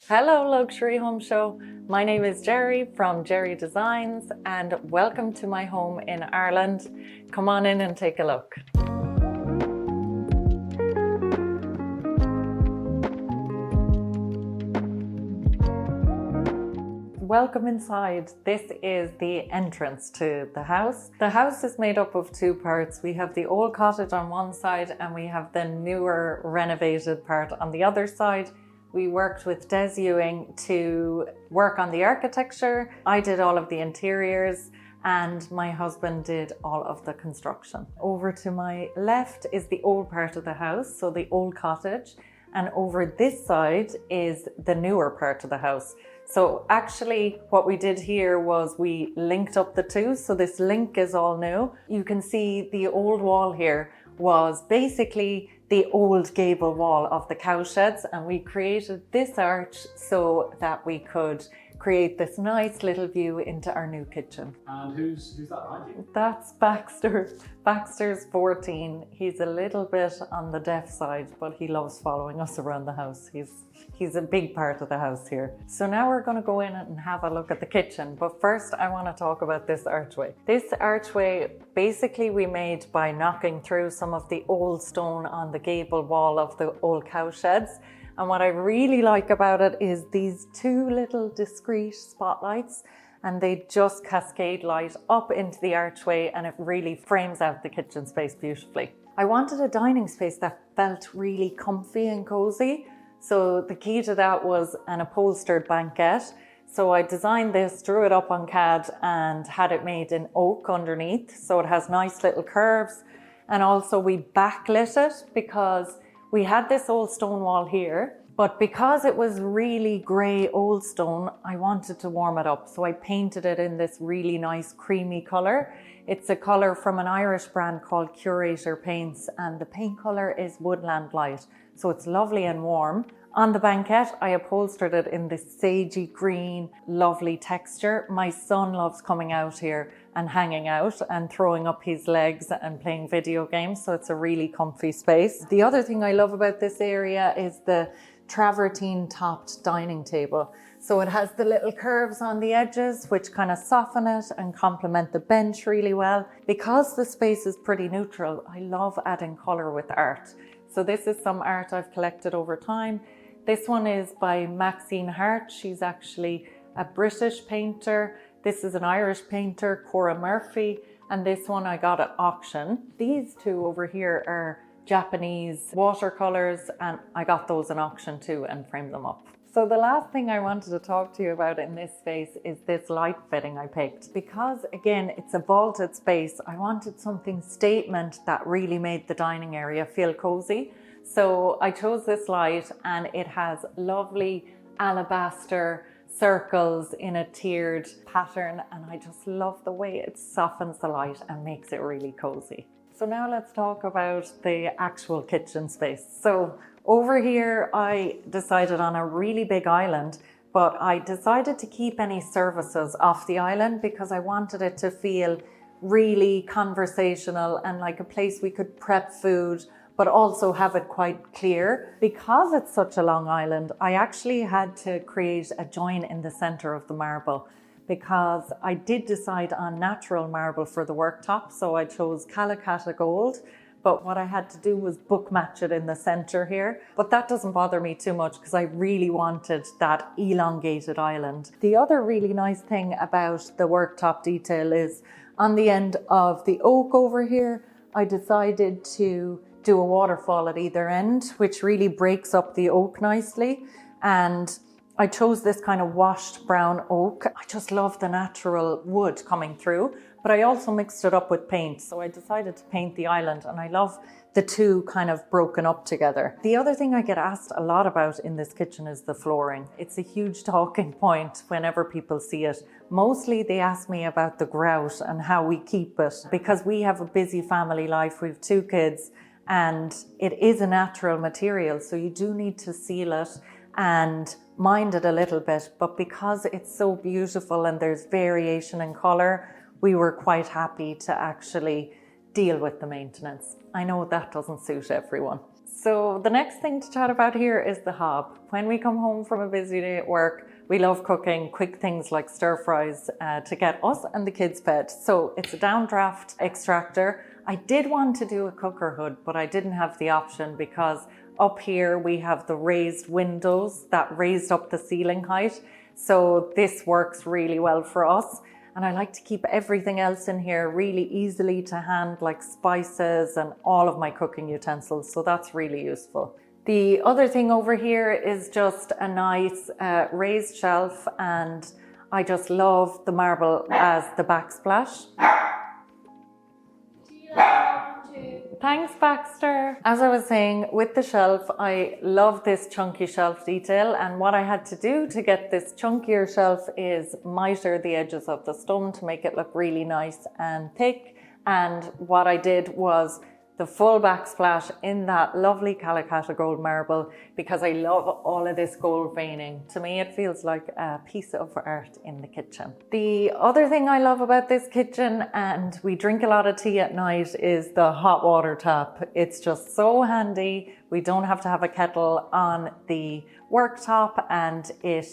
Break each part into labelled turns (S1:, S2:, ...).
S1: Hello Luxury Home Show, my name is Geri from Geri Designs and welcome to my home in Ireland. Come on in and take a look. Welcome inside. This is the entrance to the house. The house is made up of two parts. We have the old cottage on one side and we have the newer renovated part on the other side. We worked with Des Ewing to work on the architecture. I did all of the interiors and my husband did all of the construction. Over to my left is the old part of the house, so the old cottage. And over this side is the newer part of the house. So actually what we did here was we linked up the two. So this link is all new. You can see the old wall here was basically the old gable wall of the cowsheds, and we created this arch so that we could create this nice little view into our new kitchen.
S2: And who's that behind you?
S1: That's Baxter. Baxter's 14. He's a little bit on the deaf side, but he loves following us around the house. He's a big part of the house here. So now we're going to go in and have a look at the kitchen. But first I want to talk about this archway. This archway basically we made by knocking through some of the old stone on the gable wall of the old cowsheds. And what I really like about it is these two little discreet spotlights, and they just cascade light up into the archway and it really frames out the kitchen space beautifully. I wanted a dining space that felt really comfy and cozy. So the key to that was an upholstered banquette. So I designed this, drew it up on CAD and had it made in oak underneath. So it has nice little curves. And also we backlit it because we had this old stone wall here, but because it was really grey old stone, I wanted to warm it up. So I painted it in this really nice creamy colour. It's a colour from an Irish brand called Curator Paints, and the paint colour is Woodland Light. So it's lovely and warm. On the banquette, I upholstered it in this sagey green, lovely texture. My son loves coming out here and hanging out and throwing up his legs and playing video games, so it's a really comfy space. The other thing I love about this area is the travertine topped dining table. So it has the little curves on the edges which kind of soften it and complement the bench really well. Because the space is pretty neutral, I love adding colour with art. So this is some art I've collected over time. This one is by Maxine Hart. She's actually a British painter. This is an Irish painter, Cora Murphy, and this one I got at auction. These two over here are Japanese watercolors, and I got those at auction too and framed them up. So the last thing I wanted to talk to you about in this space is this light fitting I picked. Because again, it's a vaulted space, I wanted something statement that really made the dining area feel cozy. So I chose this light and it has lovely alabaster circles in a tiered pattern, and I just love the way it softens the light and makes it really cozy. So now let's talk about the actual kitchen space. So over here I decided on a really big island, but I decided to keep any services off the island because I wanted it to feel really conversational and like a place we could prep food, but also have it quite clear. Because it's such a long island, I actually had to create a join in the center of the marble because I did decide on natural marble for the worktop. So I chose Calacatta Gold, but what I had to do was book match it in the center here. But that doesn't bother me too much because I really wanted that elongated island. The other really nice thing about the worktop detail is on the end of the oak over here, I decided to do a waterfall at either end, which really breaks up the oak nicely. And I chose this kind of washed brown oak. I just love the natural wood coming through, but I also mixed it up with paint. So I decided to paint the island, and I love the two kind of broken up together. The other thing I get asked a lot about in this kitchen is the flooring. It's a huge talking point whenever people see it. Mostly they ask me about the grout and how we keep it, because we have a busy family life. We have 2 kids and it is a natural material. So you do need to seal it and mind it a little bit. But because it's so beautiful and there's variation in color, we were quite happy to actually deal with the maintenance. I know that doesn't suit everyone. So the next thing to chat about here is the hob. When we come home from a busy day at work, we love cooking quick things like stir fries to get us and the kids fed. So it's a downdraft extractor. I did want to do a cooker hood, but I didn't have the option because up here we have the raised windows that raised up the ceiling height. So this works really well for us. And I like to keep everything else in here really easily to hand, like spices and all of my cooking utensils. So that's really useful. The other thing over here is just a nice raised shelf, and I just love the marble as the backsplash. Thanks, Baxter. As I was saying, with the shelf, I love this chunky shelf detail, and what I had to do to get this chunkier shelf is miter the edges of the stone to make it look really nice and thick. And what I did was the full backsplash in that lovely Calacatta gold marble, because I love all of this gold veining. To me, it feels like a piece of art in the kitchen. The other thing I love about this kitchen, and we drink a lot of tea at night, is the hot water tap. It's just so handy. We don't have to have a kettle on the worktop, and it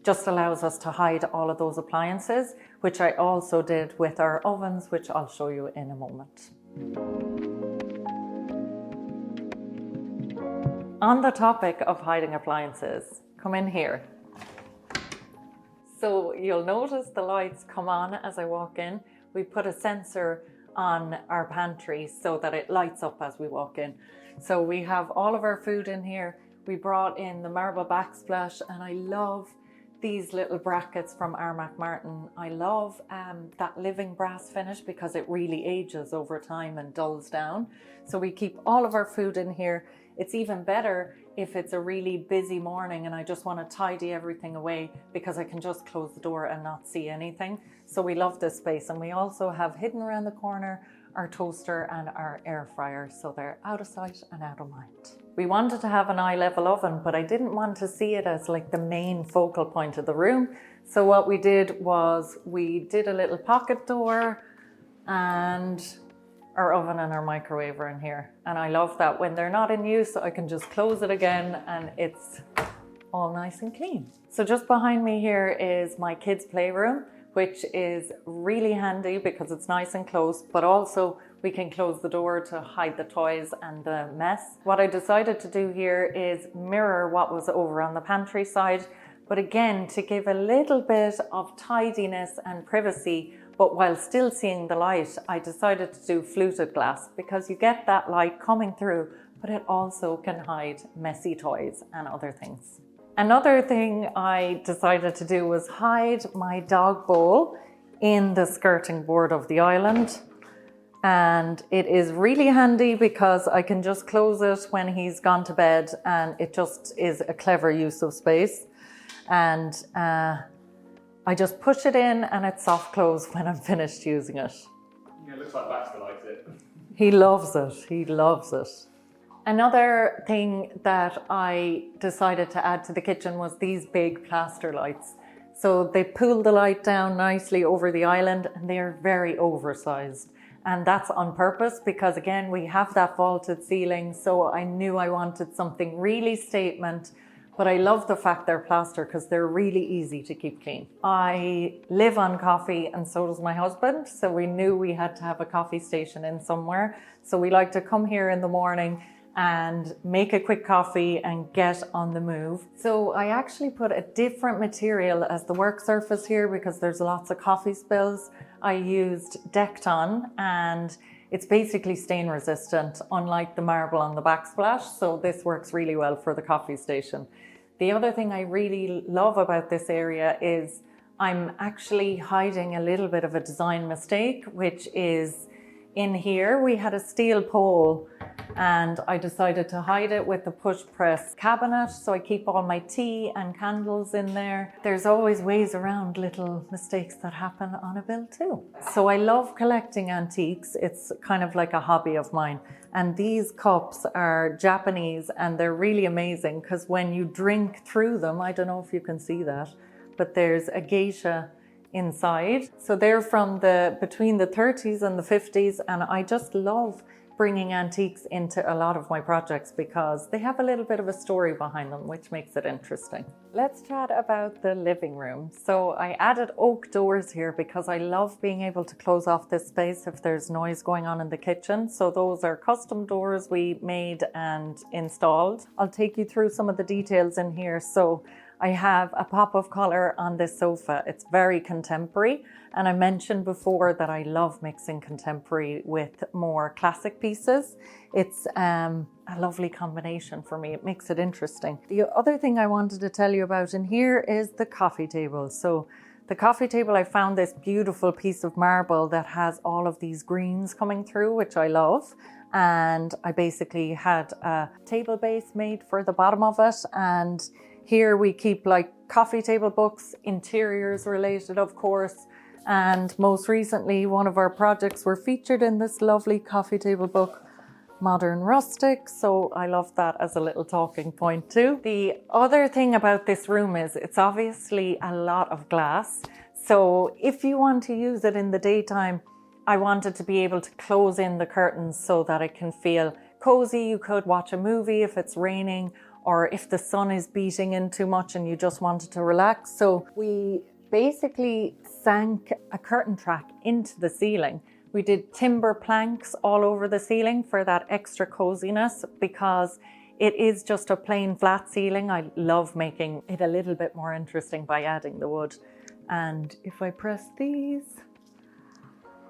S1: just allows us to hide all of those appliances, which I also did with our ovens, which I'll show you in a moment. On the topic of hiding appliances, come in here. So you'll notice the lights come on as I walk in. We put a sensor on our pantry so that it lights up as we walk in. So we have all of our food in here. We brought in the marble backsplash, and I love these little brackets from Armac Martin. I love that living brass finish because it really ages over time and dulls down. So we keep all of our food in here. It's even better if it's a really busy morning and I just want to tidy everything away, because I can just close the door and not see anything. So we love this space. And we also have hidden around the corner our toaster and our air fryer, so they're out of sight and out of mind. We wanted to have an eye level oven, but I didn't want to see it as like the main focal point of the room. So what we did was we did a little pocket door, and our oven and our microwave are in here. And I love that when they're not in use, I can just close it again and it's all nice and clean. So just behind me here is my kids' playroom, which is really handy because it's nice and close, but also we can close the door to hide the toys and the mess. What I decided to do here is mirror what was over on the pantry side, but again, to give a little bit of tidiness and privacy, but while still seeing the light, I decided to do fluted glass because you get that light coming through, but it also can hide messy toys and other things. Another thing I decided to do was hide my dog bowl in the skirting board of the island. And it is really handy because I can just close it when he's gone to bed, and it just is a clever use of space. And I just push it in and it's soft close when I'm finished using it.
S2: Yeah, it looks like Baxter likes it.
S1: He loves it. He loves it. Another thing that I decided to add to the kitchen was these big plaster lights. So they pull the light down nicely over the island, and they are very oversized. And that's on purpose because, again, we have that vaulted ceiling. So I knew I wanted something really statement, but I love the fact they're plaster because they're really easy to keep clean. I live on coffee, and so does my husband. So we knew we had to have a coffee station in somewhere. So we like to come here in the morning and make a quick coffee and get on the move. So I actually put a different material as the work surface here because there's lots of coffee spills. I used Decton, and it's basically stain resistant, unlike the marble on the backsplash. So this works really well for the coffee station. The other thing I really love about this area is I'm actually hiding a little bit of a design mistake, which is in here we had a steel pole, and I decided to hide it with the push press cabinet, so I keep all my tea and candles in there. There's always ways around little mistakes that happen on a build too. So I love collecting antiques. It's kind of like a hobby of mine. And these cups are Japanese, and they're really amazing because when you drink through them, I don't know if you can see that, but there's a geisha between the 30s and the 50s, and I just love bringing antiques into a lot of my projects because they have a little bit of a story behind them, which makes it interesting. Let's chat about the living room. So I added oak doors here because I love being able to close off this space if there's noise going on in the kitchen. So those are custom doors we made and installed. I'll take you through some of the details in here. So I have a pop of color on this sofa. It's very contemporary. And I mentioned before that I love mixing contemporary with more classic pieces. It's a lovely combination for me. It makes it interesting. The other thing I wanted to tell you about in here is the coffee table. So the coffee table, I found this beautiful piece of marble that has all of these greens coming through, which I love. And I basically had a table base made for the bottom of it. And here we keep like coffee table books, interiors related, of course. And most recently, one of our projects were featured in this lovely coffee table book, Modern Rustic. So I love that as a little talking point too. The other thing about this room is it's obviously a lot of glass. So if you want to use it in the daytime, I wanted to be able to close in the curtains so that it can feel cozy. You could watch a movie if it's raining or if the sun is beating in too much and you just wanted to relax. So we basically sank a curtain track into the ceiling. We did timber planks all over the ceiling for that extra coziness because it is just a plain flat ceiling. I love making it a little bit more interesting by adding the wood. And if I press these,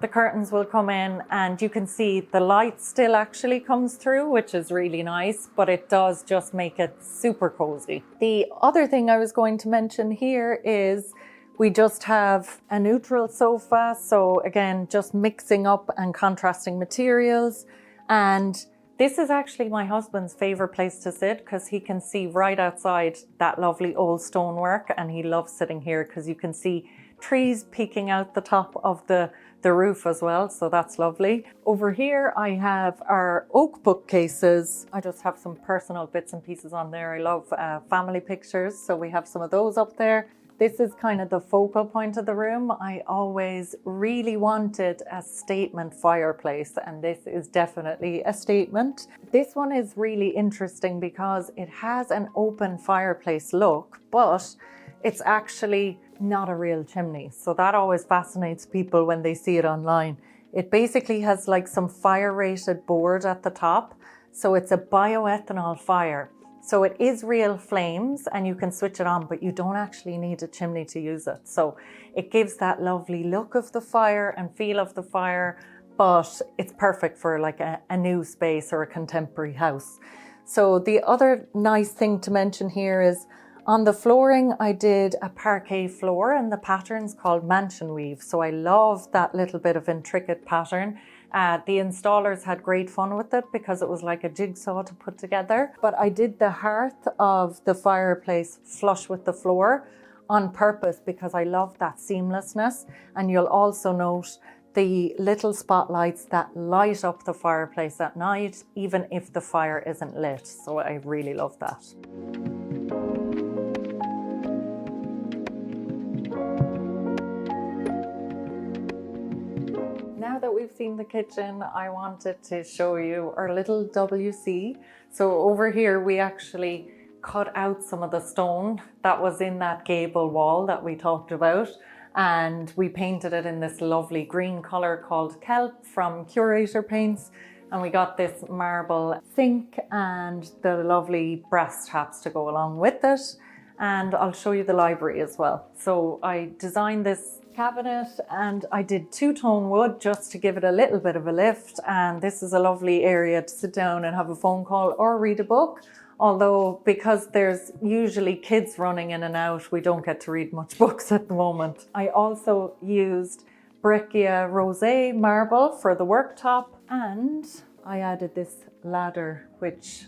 S1: the curtains will come in and you can see the light still actually comes through, which is really nice, but it does just make it super cozy. The other thing I was going to mention here is we just have a neutral sofa. So again, just mixing up and contrasting materials. And this is actually my husband's favorite place to sit because he can see right outside that lovely old stonework. And he loves sitting here because you can see trees peeking out the top of the roof as well. So that's lovely. Over here, I have our oak bookcases. I just have some personal bits and pieces on there. I love family pictures. So we have some of those up there. This is kind of the focal point of the room. I always really wanted a statement fireplace, and this is definitely a statement. This one is really interesting because it has an open fireplace look, but it's actually not a real chimney. So that always fascinates people when they see it online. It basically has like some fire rated board at the top. So it's a bioethanol fire. So it is real flames and you can switch it on, but you don't actually need a chimney to use it. So it gives that lovely look of the fire and feel of the fire, but it's perfect for like a new space or a contemporary house. So the other nice thing to mention here is on the flooring, I did a parquet floor and the pattern's called mansion weave. So I love that little bit of intricate pattern. The installers had great fun with it because it was like a jigsaw to put together. But I did the hearth of the fireplace flush with the floor on purpose because I love that seamlessness. And you'll also note the little spotlights that light up the fireplace at night, even if the fire isn't lit. So I really love that. Now that we've seen the kitchen, I wanted to show you our little WC. So over here, we actually cut out some of the stone that was in that gable wall that we talked about. And we painted it in this lovely green color called Kelp from Curator Paints. And we got this marble sink and the lovely brass taps to go along with it. And I'll show you the library as well. So I designed this cabinet and I did two-tone wood just to give it a little bit of a lift, and this is a lovely area to sit down and have a phone call or read a book, although because there's usually kids running in and out, we don't get to read much books at the moment. I also used Breccia Rosé marble for the worktop, and I added this ladder which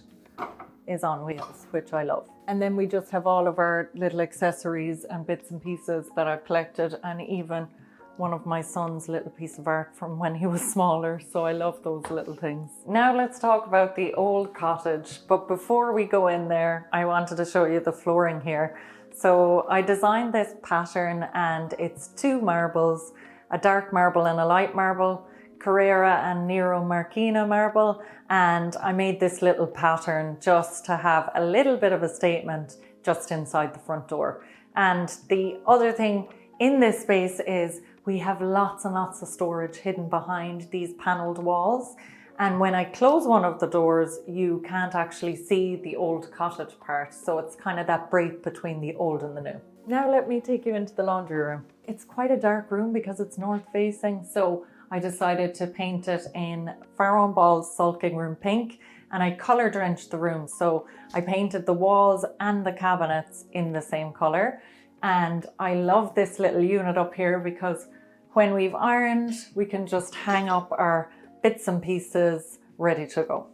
S1: is on wheels, which I love. And then we just have all of our little accessories and bits and pieces that I've collected, and even one of my son's little piece of art from when he was smaller. So I love those little things. Now let's talk about the old cottage. But before we go in there, I wanted to show you the flooring here. So I designed this pattern and it's two marbles, a dark marble and a light marble, Carrera and Nero Marquina marble, and I made this little pattern just to have a little bit of a statement just inside the front door. And the other thing in this space is we have lots and lots of storage hidden behind these panelled walls. And when I close one of the doors, you can't actually see the old cottage part. So it's kind of that break between the old and the new. Now let me take you into the laundry room. It's quite a dark room because it's north facing. So I decided to paint it in Farron Ball's Sulking Room Pink, and I colour drenched the room. So I painted the walls and the cabinets in the same colour. And I love this little unit up here because when we've ironed, we can just hang up our bits and pieces ready to go.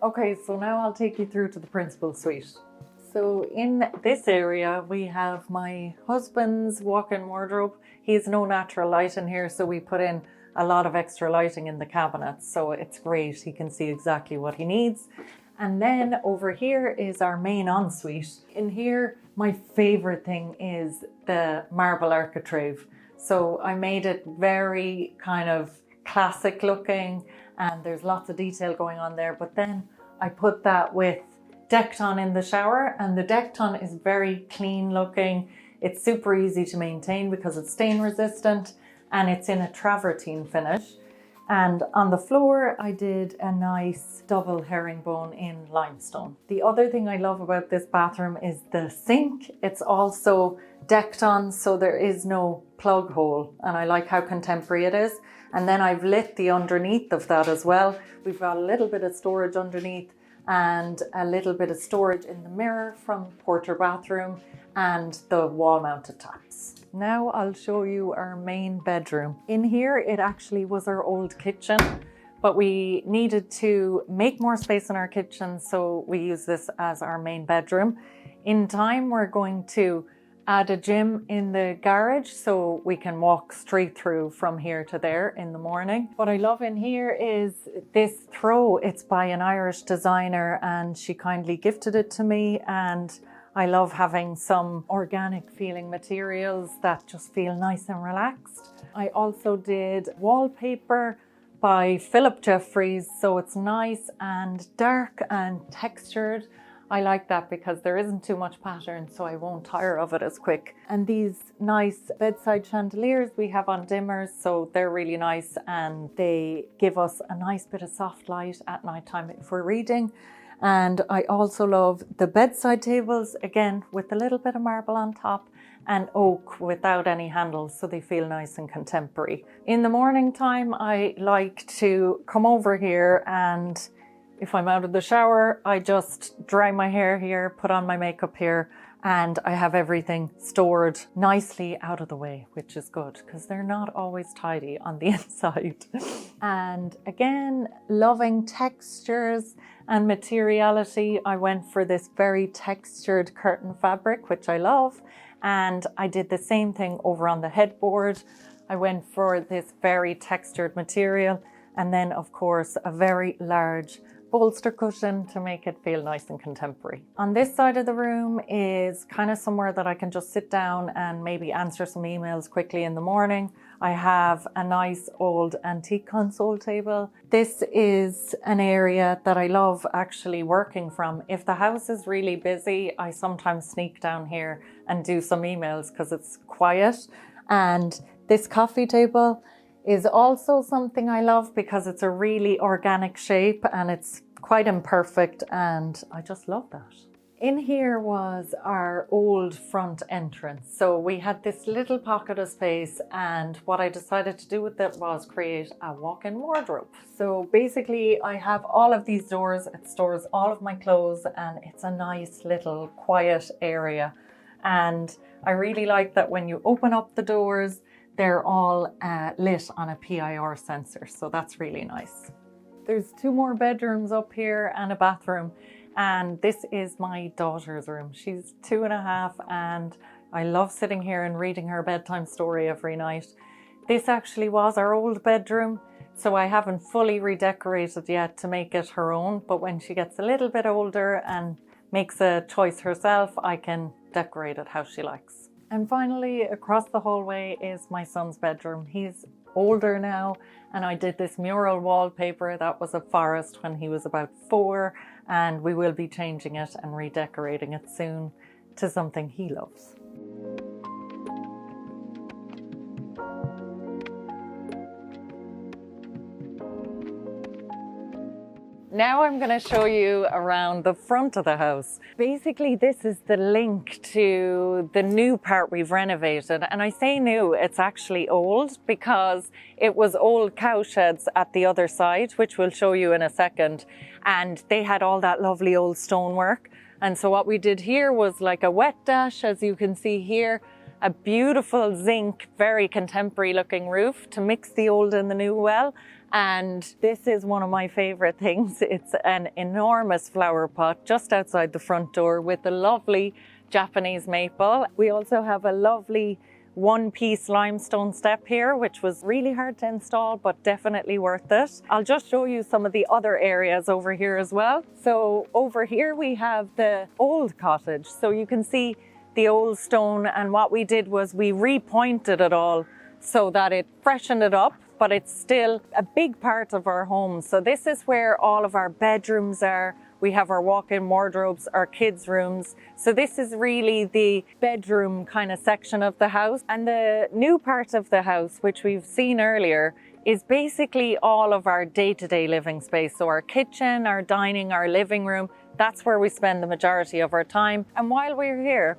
S1: Okay, so now I'll take you through to the principal suite. So in this area, we have my husband's walk-in wardrobe. He has no natural light in here, so we put in a lot of extra lighting in the cabinets. So it's great, he can see exactly what he needs. And then over here is our main ensuite. In here, my favorite thing is the marble architrave. So I made it very kind of classic looking, and there's lots of detail going on there. But then I put that with Decton in the shower, and the Decton is very clean looking. It's super easy to maintain because it's stain resistant, and it's in a travertine finish. And on the floor, I did a nice double herringbone in limestone. The other thing I love about this bathroom is the sink. It's also decked on, so there is no plug hole. And I like how contemporary it is. And then I've lit the underneath of that as well. We've got a little bit of storage underneath and a little bit of storage in the mirror from Porter bathroom and the wall mounted taps. Now I'll show you our main bedroom. In here, it actually was our old kitchen, but we needed to make more space in our kitchen, so we use this as our main bedroom. In time, we're going to add a gym in the garage so we can walk straight through from here to there in the morning. What I love in here is this throw. It's by an Irish designer and she kindly gifted it to me, and I love having some organic feeling materials that just feel nice and relaxed. I also did wallpaper by Philip Jeffries, so it's nice and dark and textured. I like that because there isn't too much pattern, so I won't tire of it as quick. And these nice bedside chandeliers we have on dimmers, so they're really nice and they give us a nice bit of soft light at night time if we're reading. And I also love the bedside tables, again, with a little bit of marble on top and oak without any handles, so they feel nice and contemporary. In the morning time, I like to come over here, and if I'm out of the shower, I just dry my hair here, put on my makeup here, and I have everything stored nicely out of the way, which is good because they're not always tidy on the inside. And again, loving textures and materiality, I went for this very textured curtain fabric, which I love. And I did the same thing over on the headboard. I went for this very textured material. And then of course, a very large bolster cushion to make it feel nice and contemporary. On this side of the room is kind of somewhere that I can just sit down and maybe answer some emails quickly in the morning. I have a nice old antique console table. This is an area that I love actually working from. If the house is really busy, I sometimes sneak down here and do some emails because it's quiet. And this coffee table is also something I love because it's a really organic shape and it's quite imperfect, and I just love that. In here was our old front entrance. So we had this little pocket of space, and what I decided to do with it was create a walk-in wardrobe. So basically I have all of these doors, it stores all of my clothes, and it's a nice little quiet area. And I really like that when you open up the doors, they're all lit on a PIR sensor, so that's really nice. There's 2 more bedrooms up here and a bathroom, and this is my daughter's room. She's 2.5, and I love sitting here and reading her bedtime story every night. This actually was our old bedroom, so I haven't fully redecorated yet to make it her own, but when she gets a little bit older and makes a choice herself, I can decorate it how she likes. And finally, across the hallway is my son's bedroom. He's older now, and I did this mural wallpaper that was a forest when he was about 4, and we will be changing it and redecorating it soon to something he loves. Now I'm going to show you around the front of the house. Basically, this is the link to the new part we've renovated. And I say new, it's actually old because it was old cow sheds at the other side, which we'll show you in a second. And they had all that lovely old stonework. And so what we did here was like a wet dash, as you can see here, a beautiful zinc, very contemporary looking roof to mix the old and the new well. And this is one of my favorite things. It's an enormous flower pot just outside the front door with a lovely Japanese maple. We also have a lovely one-piece limestone step here, which was really hard to install, but definitely worth it. I'll just show you some of the other areas over here as well. So over here we have the old cottage. So you can see the old stone, and what we did was we repointed it all so that it freshened it up, but it's still a big part of our home. So this is where all of our bedrooms are. We have our walk-in wardrobes, our kids' rooms. So this is really the bedroom kind of section of the house. And the new part of the house, which we've seen earlier, is basically all of our day-to-day living space. So our kitchen, our dining, our living room, that's where we spend the majority of our time. And while we're here,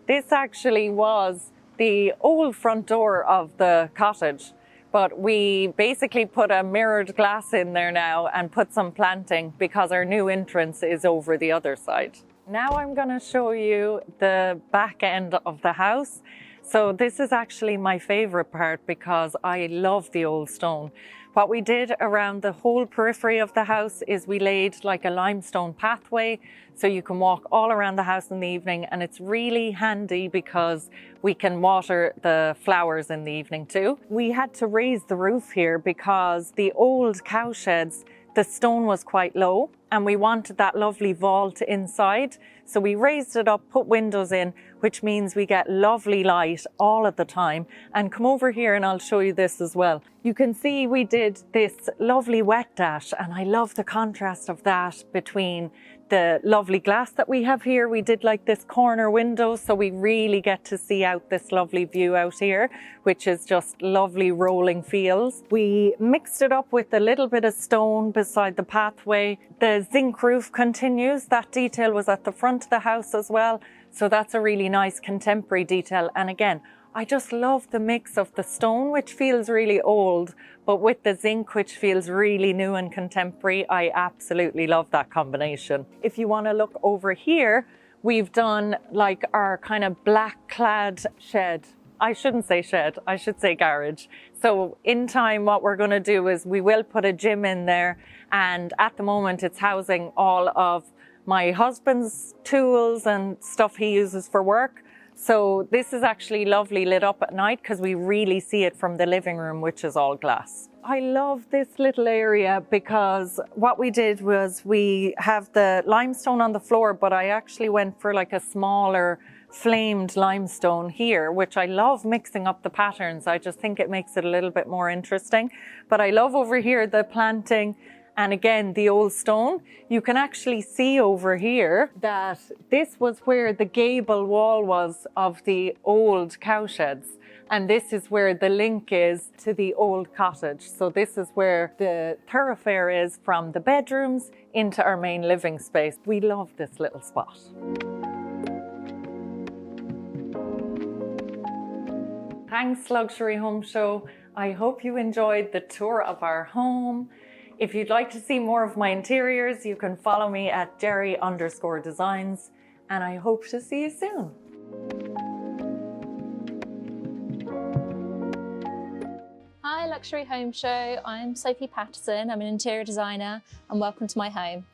S1: this actually was the old front door of the cottage. But we basically put a mirrored glass in there now and put some planting because our new entrance is over the other side. Now I'm going to show you the back end of the house. So this is actually my favorite part because I love the old stone. What we did around the whole periphery of the house is we laid like a limestone pathway so you can walk all around the house in the evening, and it's really handy because we can water the flowers in the evening too. We had to raise the roof here because the old cow sheds, the stone was quite low and we wanted that lovely vault inside. So we raised it up, put windows in, which means we get lovely light all of the time. And come over here and I'll show you this as well. You can see we did this lovely wet dash, and I love the contrast of that between the lovely glass that we have here. We did like this corner window, so we really get to see out this lovely view out here, which is just lovely rolling fields. We mixed it up with a little bit of stone beside the pathway. The zinc roof continues. That detail was at the front of the house as well. So that's a really nice contemporary detail. And again, I just love the mix of the stone, which feels really old, but with the zinc, which feels really new and contemporary. I absolutely love that combination. If you want to look over here, we've done like our kind of black clad shed. I shouldn't say shed, I should say garage. So in time, what we're going to do is we will put a gym in there. And at the moment, it's housing all of my husband's tools and stuff he uses for work. So this is actually lovely lit up at night because we really see it from the living room, which is all glass. I love this little area because what we did was we have the limestone on the floor, but I actually went for like a smaller flamed limestone here, which I love mixing up the patterns. I just think it makes it a little bit more interesting. But I love over here the planting. And again, the old stone. You can actually see over here that this was where the gable wall was of the old cow sheds. And this is where the link is to the old cottage. So this is where the thoroughfare is from the bedrooms into our main living space. We love this little spot. Thanks, Luxury Home Show. I hope you enjoyed the tour of our home. If you'd like to see more of my interiors, you can follow me at Geri_designs, and I hope to see you soon.
S3: Hi Luxury Home Show, I'm Sophie Patterson, I'm an interior designer, and welcome to my home.